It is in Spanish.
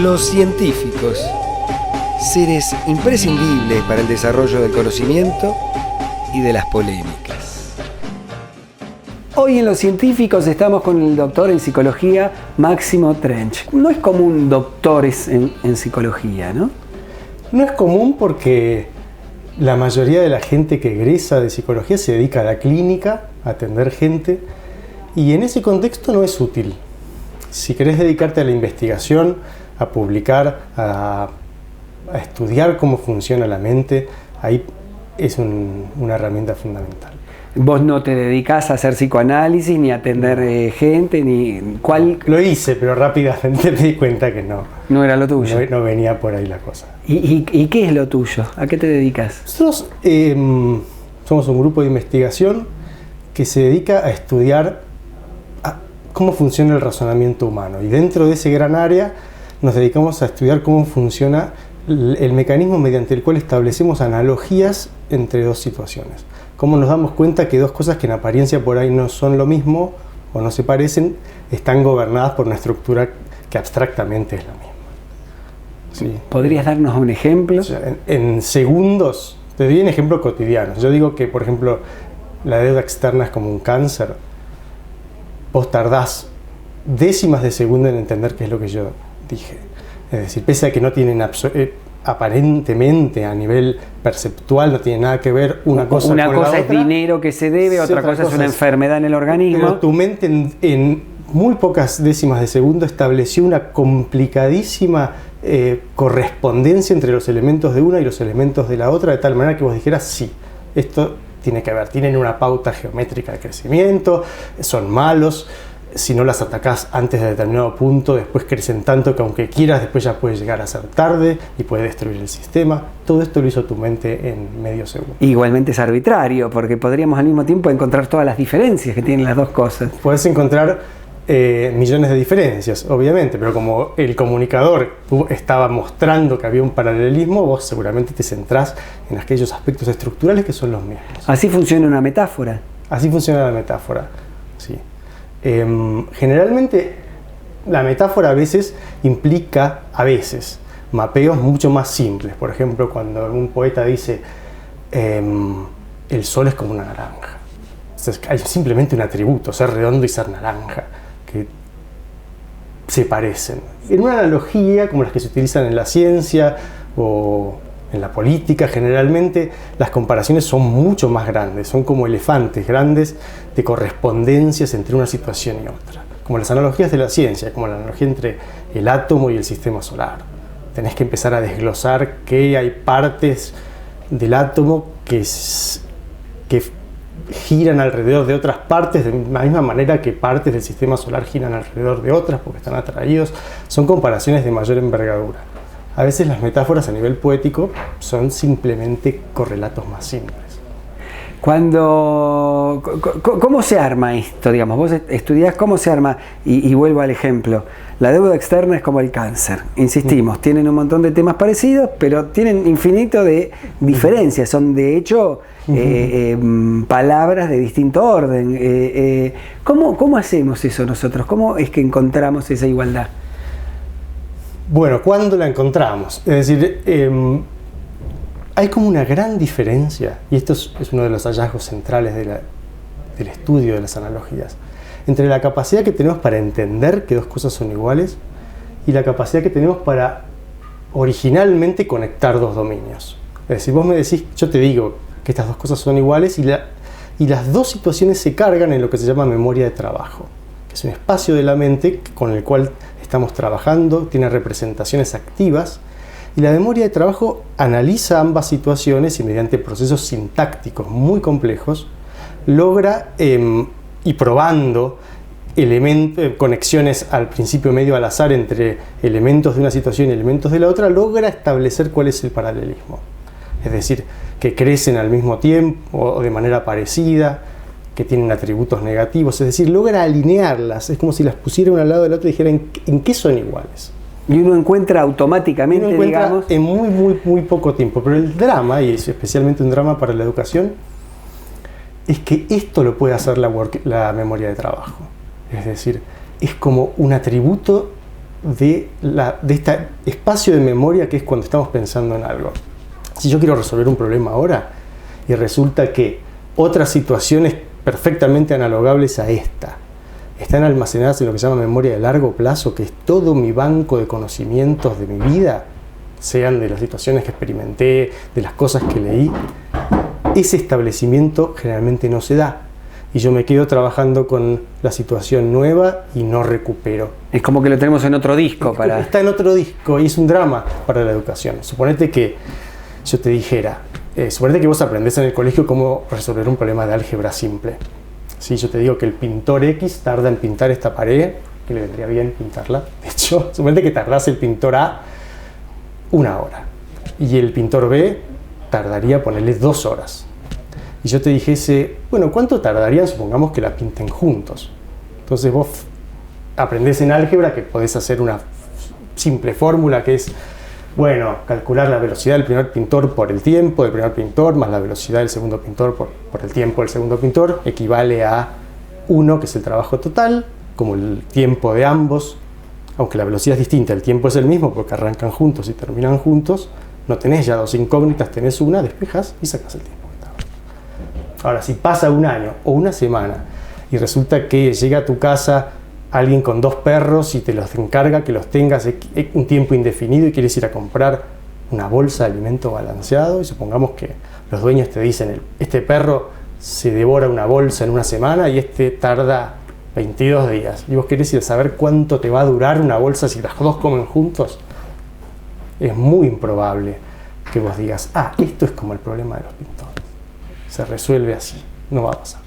Los científicos, seres imprescindibles para el desarrollo del conocimiento y de las polémicas. Hoy en Los Científicos estamos con el doctor en psicología Máximo Trench. No es común doctores en psicología, ¿no? No es común porque la mayoría de la gente que egresa de psicología se dedica a la clínica, a atender gente, y en ese contexto no es útil. Si querés dedicarte a la investigación, a publicar, a estudiar cómo funciona la mente, ahí es una herramienta fundamental. Vos no te dedicás a hacer psicoanálisis, ni a atender gente, ni... ¿Cuál? Lo hice, pero rápidamente me di cuenta que no. No era lo tuyo. No venía por ahí la cosa. ¿Y qué es lo tuyo? ¿A qué te dedicas? Nosotros somos un grupo de investigación que se dedica a estudiar cómo funciona el razonamiento humano. Y dentro de ese gran área nos dedicamos a estudiar cómo funciona el mecanismo mediante el cual establecemos analogías entre dos situaciones. Cómo nos damos cuenta que dos cosas que en apariencia por ahí no son lo mismo o no se parecen, están gobernadas por una estructura que abstractamente es la misma. Sí. ¿Podrías darnos un ejemplo? O sea, en segundos, te doy un ejemplo cotidiano. Yo digo que, por ejemplo, la deuda externa es como un cáncer. Vos tardás décimas de segundo en entender qué es lo que yo dije. Es decir, pese a que no tienen aparentemente a nivel perceptual, no tiene nada que ver una cosa con la otra. Una cosa es dinero que se debe, otra cosa es una enfermedad en el organismo. Pero tu mente en muy pocas décimas de segundo estableció una complicadísima correspondencia entre los elementos de una y los elementos de la otra, de tal manera que vos dijeras, sí, esto tiene que ver, tienen una pauta geométrica de crecimiento, son malos, si no las atacás antes de determinado punto, después crecen tanto que aunque quieras, después ya puede llegar a ser tarde y puede destruir el sistema. Todo esto lo hizo tu mente en medio segundo. Igualmente es arbitrario, porque podríamos al mismo tiempo encontrar todas las diferencias que tienen las dos cosas. Puedes encontrar millones de diferencias, obviamente, pero como el comunicador estaba mostrando que había un paralelismo, vos seguramente te centrás en aquellos aspectos estructurales que son los mismos. Así funciona una metáfora. Así funciona la metáfora, sí. Generalmente la metáfora a veces implica, mapeos mucho más simples. Por ejemplo, cuando un poeta dice el sol es como una naranja. Entonces, hay simplemente un atributo, ser redondo y ser naranja, que se parecen. En una analogía como las que se utilizan en la ciencia o en la política, generalmente las comparaciones son mucho más grandes, son como elefantes grandes de correspondencias entre una situación y otra. Como las analogías de la ciencia, como la analogía entre el átomo y el sistema solar. Tenés que empezar a desglosar que hay partes del átomo que giran alrededor de otras partes, de la misma manera que partes del sistema solar giran alrededor de otras porque están atraídos. Son comparaciones de mayor envergadura. A veces las metáforas a nivel poético son simplemente correlatos más simples. ¿Cómo se arma esto? Digamos, vos estudiás cómo se arma, y vuelvo al ejemplo. La deuda externa es como el cáncer. Insistimos, tienen un montón de temas parecidos, pero tienen infinito de diferencias. Son, de hecho, palabras de distinto orden. ¿Cómo hacemos eso nosotros? ¿Cómo es que encontramos esa igualdad? Bueno, ¿cuándo la encontramos? Es decir, hay como una gran diferencia, y esto es uno de los hallazgos centrales del estudio de las analogías, entre la capacidad que tenemos para entender que dos cosas son iguales y la capacidad que tenemos para originalmente conectar dos dominios. Es decir, vos me decís, yo te digo que estas dos cosas son iguales y las dos situaciones se cargan en lo que se llama memoria de trabajo, que es un espacio de la mente con el cual estamos trabajando, tiene representaciones activas, y la memoria de trabajo analiza ambas situaciones y mediante procesos sintácticos muy complejos logra, y probando conexiones al principio medio al azar entre elementos de una situación y elementos de la otra, logra establecer cuál es el paralelismo. Es decir, que crecen al mismo tiempo o de manera parecida, que tienen atributos negativos, es decir, logra alinearlas, es como si las pusiera una al lado de la otra y dijera en qué son iguales. Y uno encuentra automáticamente, digamos, en muy poco tiempo. Pero el drama, y es especialmente un drama para la educación, es que esto lo puede hacer la memoria de trabajo. Es decir, es como un atributo de este espacio de memoria que es cuando estamos pensando en algo. Si yo quiero resolver un problema ahora y resulta que otras situaciones perfectamente analogables a esta están almacenadas en lo que se llama memoria de largo plazo, que es todo mi banco de conocimientos de mi vida, sean de las situaciones que experimenté, de las cosas que leí, ese establecimiento generalmente no se da. Y yo me quedo trabajando con la situación nueva y no recupero. Es como que lo tenemos en otro disco. Está en otro disco y es un drama para la educación. Suponete que yo te dijera, suponete que vos aprendés en el colegio cómo resolver un problema de álgebra simple. Si yo te digo que el pintor X tarda en pintar esta pared, que le vendría bien pintarla. De hecho, suponete que tardás el pintor A 1 hora y el pintor B tardaría ponerle 2 horas. Y yo te dijese, bueno, ¿cuánto tardarían? Supongamos que la pinten juntos. Entonces vos aprendés en álgebra que podés hacer una simple fórmula que es, bueno, calcular la velocidad del primer pintor por el tiempo del primer pintor más la velocidad del segundo pintor por el tiempo del segundo pintor equivale a 1, que es el trabajo total, como el tiempo de ambos. Aunque la velocidad es distinta, el tiempo es el mismo porque arrancan juntos y terminan juntos. No tenés ya 2 incógnitas, tenés una, despejas y sacas el tiempo. Ahora, si pasa 1 año o 1 semana y resulta que llega a tu casa alguien con 2 perros y te los encarga que los tengas un tiempo indefinido y quieres ir a comprar una bolsa de alimento balanceado, y supongamos que los dueños te dicen, este perro se devora una bolsa en 1 semana y este tarda 22 días, y vos querés ir a saber cuánto te va a durar una bolsa si las 2 comen juntos, es muy improbable que vos digas, esto es como el problema de los pintores, se resuelve así, no va a pasar.